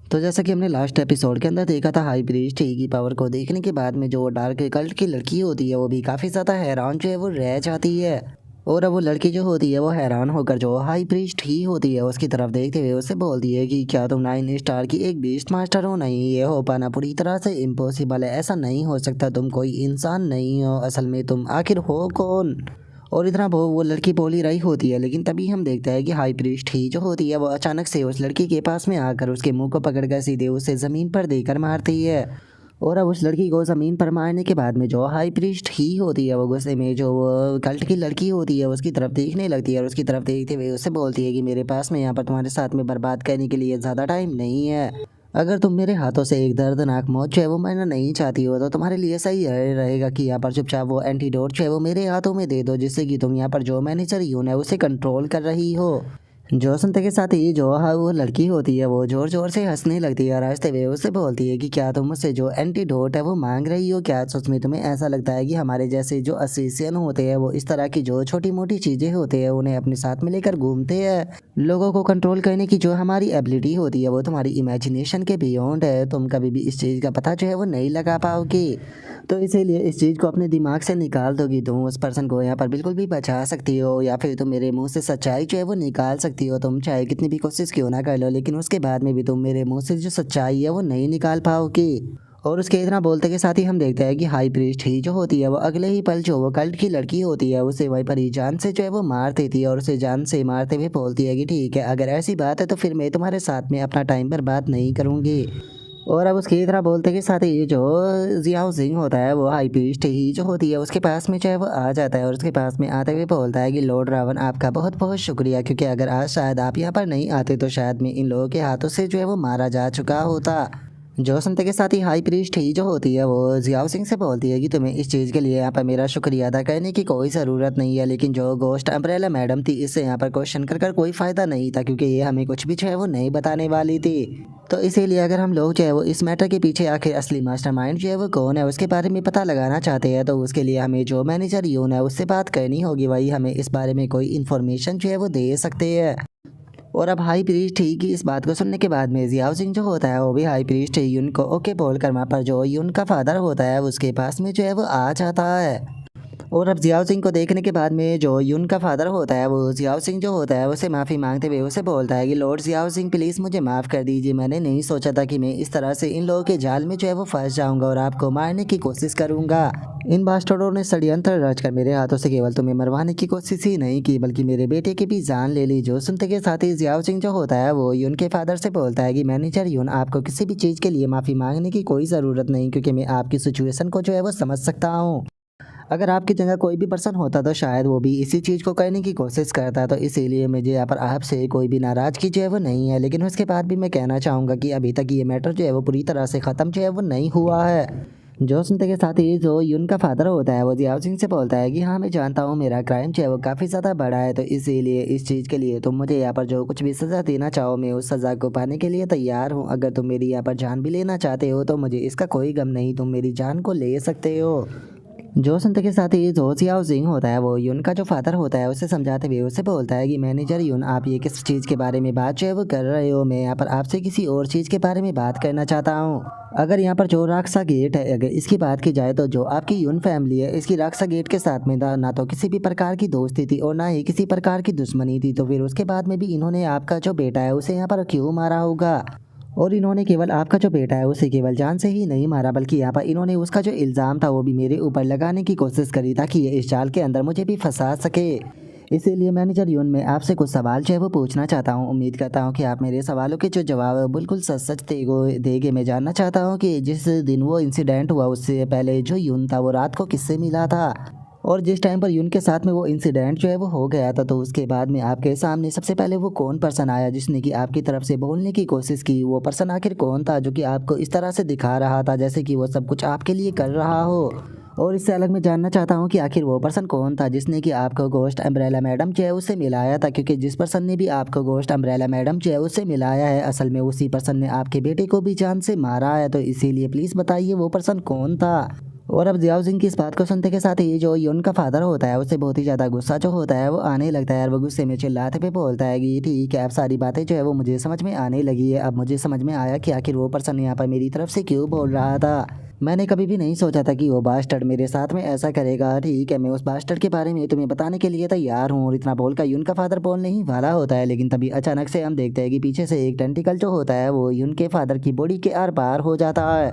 तो जैसा कि हमने लास्ट एपिसोड के अंदर देखा था, हाई प्रीस्ट ही की पावर को देखने के बाद में जो डार्क कल्ट की लड़की होती है वो भी काफ़ी ज़्यादा हैरान जो है वो रह जाती है। और अब वो लड़की जो होती है वो हैरान होकर जो हाई प्रीस्ट ही होती है उसकी तरफ देखते हुए उससे बोलती है कि क्या तुम 9 स्टार की एक बीस्ट मास्टर हो? नहीं, ये हो पाना पूरी तरह से इम्पॉसिबल है, ऐसा नहीं हो सकता, तुम कोई इंसान नहीं हो, असल में तुम आखिर हो कौन? और इतना वो लड़की बोल ही रही होती है, लेकिन तभी हम देखते हैं कि हाई प्रीस्ट ही जो होती है वो अचानक से उस लड़की के पास में आकर उसके मुंह को पकड़कर सीधे उसे ज़मीन पर देकर मारती है। और अब उस लड़की को ज़मीन पर मारने के बाद में जो हाई प्रीस्ट ही होती है वो गुस्से में जो वो कल्ट की लड़की होती है उसकी तरफ देखने लगती है और उसकी तरफ देखते हुए उससे बोलती है कि मेरे पास में यहाँ पर तुम्हारे साथ में बर्बाद करने के लिए ज़्यादा टाइम नहीं है। अगर तुम मेरे हाथों से एक दर्दनाक मौत जो है वो मरना नहीं चाहती हो तो तुम्हारे लिए सही रहेगा कि यहाँ पर चुपचाप वो एंटीडोट जो है वो मेरे हाथों में दे दो, जिससे कि तुम यहाँ पर जो मैनेजर यून है उसे कंट्रोल कर रही हो। जो सुनते के साथ ही जो वो लड़की होती है वो जोर जोर से हंसने लगती है और हंसते हुए उससे बोलती है कि क्या तुम मुझसे जो एंटीडोट है वो मांग रही हो? क्या सच में तुम्हें ऐसा लगता है कि हमारे जैसे जो असिस्टेंट होते हैं वो इस तरह की जो छोटी मोटी चीज़ें होती है उन्हें अपने साथ में लेकर घूमते हैं? लोगों को कंट्रोल करने की जो हमारी एबिलिटी होती है वो तुम्हारी इमेजिनेशन के बियॉन्ड है, तुम कभी भी इस चीज़ का पता जो है वो नहीं लगा पाओगे। तो इसीलिए इस चीज़ को अपने दिमाग से निकाल दोगी, तुम उस पर्सन को यहाँ पर बिल्कुल भी बचा सकती हो या फिर तुम मेरे मुंह से सच्चाई जो है वो निकाल सकती हो, तुम चाहे कितनी भी कोशिश क्यों ना कर लो, लेकिन उसके बाद में भी तुम मेरे मुंह से जो सच्चाई है वो नहीं निकाल पाओगी। और उसके इतना बोलते के साथ ही हम देखते हैं कि हाई प्रीस्ट ही जो होती है वो अगले ही पल जो वो कल्ट की लड़की होती है उसे वहीं पर ही जान से जो है वो मार देती है और उसे जान से मारते हुए बोलती है कि ठीक है, अगर ऐसी बात है तो फिर मैं तुम्हारे साथ में अपना टाइम बर्बाद नहीं करूँगी। और अब उसकी तरह बोलते के साथ ही जो जियाओ जिंग होता है वो हाई प्रीस्ट ही जो होती है उसके पास में चाहे वो आ जाता है और उसके पास में आते हुए बोलता है कि लॉर्ड रावण आपका बहुत बहुत शुक्रिया, क्योंकि अगर आज शायद आप यहाँ पर नहीं आते तो शायद मैं इन लोगों के हाथों से जो है वो मारा जा चुका होता। जो सुनते के साथ ही हाई प्रीस्ट ही जो होती है वो जियाओ सिंह से बोलती है कि तुम्हें इस चीज़ के लिए यहाँ पर मेरा शुक्रिया अदा करने की कोई ज़रूरत नहीं है, लेकिन जो गोस्ट अम्ब्रेला मैडम थी इससे यहाँ पर क्वेश्चन कर कोई फ़ायदा नहीं था, क्योंकि ये हमें कुछ भी जो है वो नहीं बताने वाली थी। तो इसीलिए अगर हम लोग जो है वो इस मैटर के पीछे आखिर असली मास्टरमाइंड जो है वो कौन है उसके बारे में पता लगाना चाहते हैं, तो उसके लिए हमें जो मैनेजर यून है उससे बात करनी होगी, वही हमें इस बारे में कोई इन्फॉर्मेशन जो है वो दे सकते हैं। और अब हाई प्रीस्ट ही की इस बात को सुनने के बाद में जियाओ सिंह जो होता है वो भी हाई प्रीस्ट यून को ओके बोल कर वहाँ पर जो यून का फादर होता है उसके पास में जो है वो आ जाता है। और अब जियाओ सिंह को देखने के बाद में जो यून का फादर होता है वो जियाओ सिंह जो होता है उसे माफ़ी मांगते हुए उसे बोलता है कि लॉर्ड जियाओ सिंह प्लीज़ मुझे माफ़ कर दीजिए, मैंने नहीं सोचा था कि मैं इस तरह से इन लोगों के जाल में जो है वो फंस जाऊंगा और आपको मारने की कोशिश करूंगा। इन बास्टर्डों ने षड्यंत्र रचकर मेरे हाथों से केवल तुम्हें मरवाने की कोशिश ही नहीं की बल्कि मेरे बेटे की भी जान ले ली। जो सुनते के साथ ही जियाओ सिंह जो होता है वो यून के फादर से बोलता है कि मैनेजर यून, आपको किसी भी चीज़ के लिए माफ़ी मांगने की कोई ज़रूरत नहीं, क्योंकि मैं आपकी सिचुएशन को जो है वो समझ सकता हूँ। अगर आपकी जगह कोई भी पर्सन होता तो शायद वो भी इसी चीज़ को करने की कोशिश करता, तो इसीलिए मुझे यहाँ पर आपसे कोई भी नाराज़गी जो है वो नहीं है, लेकिन उसके बाद भी मैं कहना चाहूँगा कि अभी तक ये मैटर जो है वो पूरी तरह से ख़त्म जो है वो नहीं हुआ है। जो सुनते के साथ ही जो यून का फादर होता है वो जियाओ सिंह से बोलता है कि हाँ मैं जानता हूँ मेरा क्राइम जो है वो काफ़ी ज़्यादा बड़ा है, तो इसीलिए इस चीज़ के लिए तुम मुझे यहाँ पर जो कुछ भी सज़ा देना चाहो मैं उस सज़ा को पाने के लिए तैयार हूँ। अगर तुम मेरी यहाँ पर जान भी लेना चाहते हो तो मुझे इसका कोई गम नहीं, तुम मेरी जान को ले सकते हो। जो सुनते के साथ ही जो जियाओ जिंग होता है वो यून का जो फादर होता है उसे समझाते हुए उसे बोलता है कि मैनेजर यून, आप ये किस चीज़ के बारे में बात जो है वो कर रहे हो? मैं यहाँ पर आपसे किसी और चीज़ के बारे में बात करना चाहता हूँ। अगर यहाँ पर जो राक्सा गेट है अगर इसकी बात की जाए तो जो आपकी यून फैमिली है इसकी राक्सा गेट के साथ में ना तो किसी भी प्रकार की दोस्ती थी और ना ही किसी प्रकार की दुश्मनी थी, तो फिर उसके बाद में भी इन्होंने आपका जो बेटा है उसे यहाँ पर क्यों मारा होगा? और इन्होंने केवल आपका जो बेटा है उसे केवल जान से ही नहीं मारा बल्कि यहाँ पर इन्होंने उसका जो इल्ज़ाम था वो भी मेरे ऊपर लगाने की कोशिश करी ताकि ये इस जाल के अंदर मुझे भी फंसा सके। इसीलिए मैनेजर यून मैं आपसे कुछ सवाल जो है वो पूछना चाहता हूँ, उम्मीद करता हूँ कि आप मेरे सवालों के जो जवाब है बिल्कुल सच सच देगे। मैं जानना चाहता हूँ कि जिस दिन वो इंसिडेंट हुआ उससे पहले जो यून था वो रात को किससे मिला था, और जिस टाइम पर यून के साथ में वो इंसिडेंट जो है वो हो गया था तो उसके बाद में आपके सामने सबसे पहले वो कौन पर्सन आया जिसने कि आपकी तरफ से बोलने की कोशिश की? वो पर्सन आखिर कौन था जो कि आपको इस तरह से दिखा रहा था जैसे कि वो सब कुछ आपके लिए कर रहा हो? और इससे अलग मैं जानना चाहता हूँ कि आखिर वो पर्सन कौन था जिसने कि आपको गोश्त अम्ब्रेला मैडम जो है उससे मिलाया था, क्योंकि जिस पर्सन ने भी आपको गोश्त अम्ब्रेला मैडम जो है उससे मिलाया है असल में उसी पर्सन ने आपके बेटे को भी जान से मारा है, तो इसीलिए प्लीज़ बताइए वो पर्सन कौन था? और अब जियाओ जिंग की इस बात को सुनते के साथ ही जो युन का फादर होता है उससे बहुत ही ज़्यादा गुस्सा जो होता है वो आने लगता है और वो गुस्से में चिल्लाते पे बोलता है कि ठीक है, अब सारी बातें जो है वो मुझे समझ में आने लगी है। अब मुझे समझ में आया कि आखिर वो पर्सन यहाँ पर मेरी तरफ से क्यों बोल रहा था। मैंने कभी भी नहीं सोचा था कि वो बास्टर्ड मेरे साथ में ऐसा करेगा। ठीक है, मैं उस बास्टर्ड के बारे में तुम्हें बताने के लिए तैयार हूँ। और इतना बोलकर युन का फादर बोलने ही वाला होता है, लेकिन तभी अचानक से हम देखते हैं कि पीछे से एक टेंटिकल जो होता है वो युन के फादर की बॉडी के आर पार हो जाता है।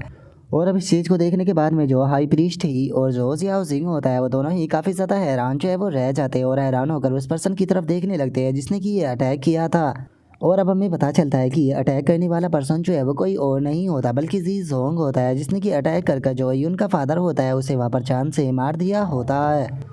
और अब इस चीज़ को देखने के बाद में जो हाई प्रीस्ट ही और जो जियाओ जिंग होता है वो दोनों ही काफ़ी ज़्यादा हैरान जो है वो रह जाते हैं और हैरान होकर उस पर्सन की तरफ देखने लगते हैं जिसने कि ये अटैक किया था। और अब हमें पता चलता है कि ये अटैक करने वाला पर्सन जो है वो कोई और नहीं होता बल्कि जी जोंग होता है, जिसने कि अटैक कर जो युन का फादर होता है उसे वहाँ पर चांद से मार दिया होता है।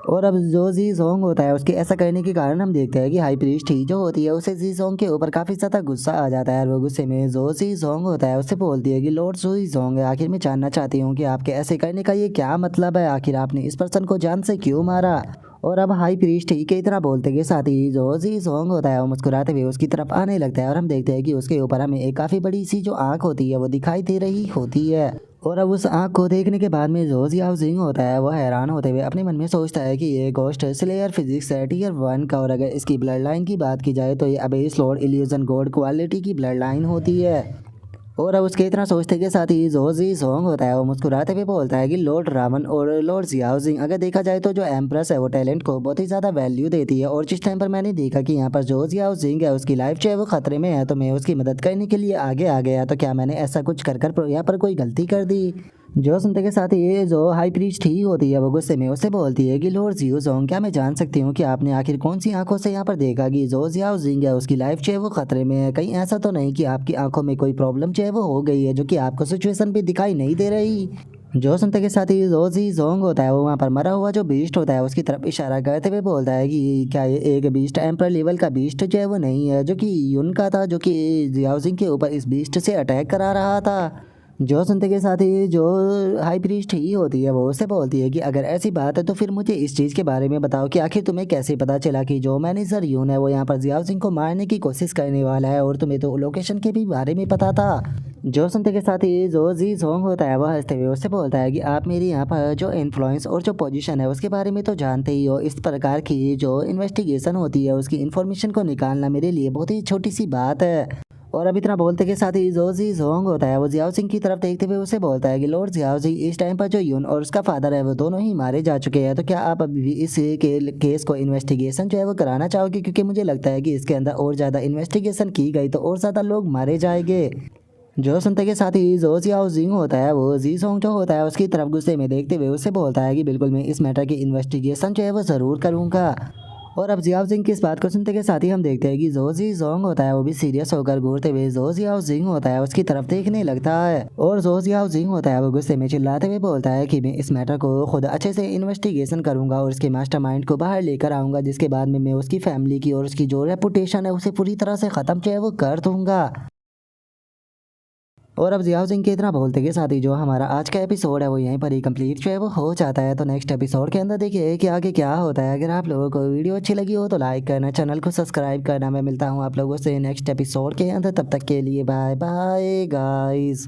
और अब जो जी जोंग होता है उसके ऐसा करने के कारण हम देखते हैं कि हाई प्रीस्ट ही जो होती है उसे जी जोंग के ऊपर काफ़ी ज़्यादा गुस्सा आ जाता है और वो गुस्से में जो जी जोंग होता है उससे बोलती है कि लॉर्ड जी जोंग, आखिर मैं जानना चाहती हूँ कि आपके ऐसे करने का ये क्या मतलब है। आखिर आपने इस पर्सन को जान से क्यों मारा। और अब हाई प्रीस्ट ही के तरह बोलते के साथ ही जो जी जोंग होता है वो मुस्कुराते हुए उसकी तरफ आने लगता है और हम देखते हैं कि उसके ऊपर हमें एक काफ़ी बड़ी सी जो आँख होती है वो दिखाई दे रही होती है। और अब उस आँख को देखने के बाद में जो जियाओ जिंग होता है वो हैरान होते हुए अपने मन में सोचता है कि ये गोस्ट स्लेयर फिजिक्स है टियर 1 का, और अगर इसकी ब्लड लाइन की बात की जाए तो ये abyss Lord illusion God quality की ब्लड लाइन होती है। और अब उसके इतना सोचते के साथ ही जो जी जोंग होता है वो मुस्कुराते हुए बोलता है कि लॉर्ड रावण और लॉर्ड जियाओ जिंग, अगर देखा जाए तो जो एम्प्रेस है वो टैलेंट को बहुत ही ज़्यादा वैल्यू देती है। और जिस टाइम पर मैंने देखा कि यहाँ पर जो जियाओ जिंग है उसकी लाइफ जो है वो खतरे में है तो मैं उसकी मदद करने के लिए आगे आ गया। तो क्या मैंने ऐसा कुछ कर यहाँ पर कोई गलती कर दी। जो सुनते के साथ ही जो हाई प्रीस्ट ही होती है वो गुस्से में उससे बोलती है कि लॉर्ड जियो जोंग, क्या मैं जान सकती हूँ कि आपने आखिर कौन सी आंखों से यहाँ पर देखा कि जो जियाओ जिंग है उसकी लाइफ जो है वो खतरे में है। कहीं ऐसा तो नहीं कि आपकी आंखों में कोई प्रॉब्लम जो है वो हो गई है जो कि आपको सिचुएशन भी दिखाई नहीं दे रही। जो सुनते के साथ ही जो जी जोंग होता है वो वहाँ पर मरा हुआ जो बीस्ट होता है उसकी तरफ इशारा करते हुए बोलता है कि क्या ये एक बीस्ट एम्पर लेवल का बीस्ट जो है वो नहीं है जो कि युन का था, जो कि जियाओ जिंग के ऊपर इस बीस्ट से अटैक करा रहा था। जो सुनते के साथ ही जो हाई प्रीस्ट ही होती है वो उससे बोलती है कि अगर ऐसी बात है तो फिर मुझे इस चीज़ के बारे में बताओ कि आखिर तुम्हें कैसे पता चला कि जो मैनेजर यून है वो यहाँ पर जियाओ सिंह को मारने की कोशिश करने वाला है, और तुम्हें तो लोकेशन के भी बारे में पता था। जो सुनते के साथ ही जो जी जोंग होता है वह हंसते हुए उससे बोलता है कि आप मेरी यहाँ पर जो इन्फ्लुएंस और जो पोजीशन है उसके बारे में तो जानते ही हो। इस प्रकार की जो इन्वेस्टिगेशन होती है उसकी इन्फॉर्मेशन को निकालना मेरे लिए बहुत ही छोटी सी बात है। और अब इतना बोलते के साथ ही जो जी जोंग होता है वो जियाओ सिंह की तरफ देखते हुए उसे बोलता है कि लॉर्ड जियाओ सिंह, इस टाइम पर जो यून और उसका फादर है वो दोनों ही मारे जा चुके हैं, तो क्या आप अभी भी इस केस को इन्वेस्टिगेशन जो है वो कराना चाहोगे, क्योंकि मुझे लगता है कि इसके अंदर और ज़्यादा इन्वेस्टिगेशन की गई तो और ज़्यादा लोग मारे जाएंगे। जो सुनते के साथ ही जो जियाओ जिंग होता है वो जी सोंग जो होता है उसकी तरफ गुस्से में देखते हुए उससे बोलता है कि बिल्कुल मैं इस मैटर की इन्वेस्टिगेशन जो है वो ज़रूर करूँगा। और अब जियाओ जिंग की इस बात को सुनते के साथ ही हम देखते हैं कि जो जी जोंग होता है वो भी सीरियस होकर घूरते हुए जो जियाओ जिंग होता है उसकी तरफ देखने लगता है। और जो जियाओ जिंग होता है वो गुस्से में चिल्लाते हुए बोलता है कि मैं इस मैटर को खुद अच्छे से इन्वेस्टिगेशन करूंगा और इसके मास्टरमाइंड को बाहर लेकर आऊंगा, जिसके बाद में मैं उसकी फैमिली की और उसकी जो रेपुटेशन है उसे पूरी तरह से ख़त्म जो है वो कर दूंगा। और अब जियाओ सिंह के इतना बोलते के साथ ही जो हमारा आज का एपिसोड है वो यहीं पर ही कंप्लीट जो है वो हो जाता है। तो नेक्स्ट एपिसोड के अंदर देखिए कि आगे क्या होता है। अगर आप लोगों को वीडियो अच्छी लगी हो तो लाइक करना, चैनल को सब्सक्राइब करना। मैं मिलता हूँ आप लोगों से नेक्स्ट एपिसोड के अंदर, तब तक के लिए बाय बाय गाइस।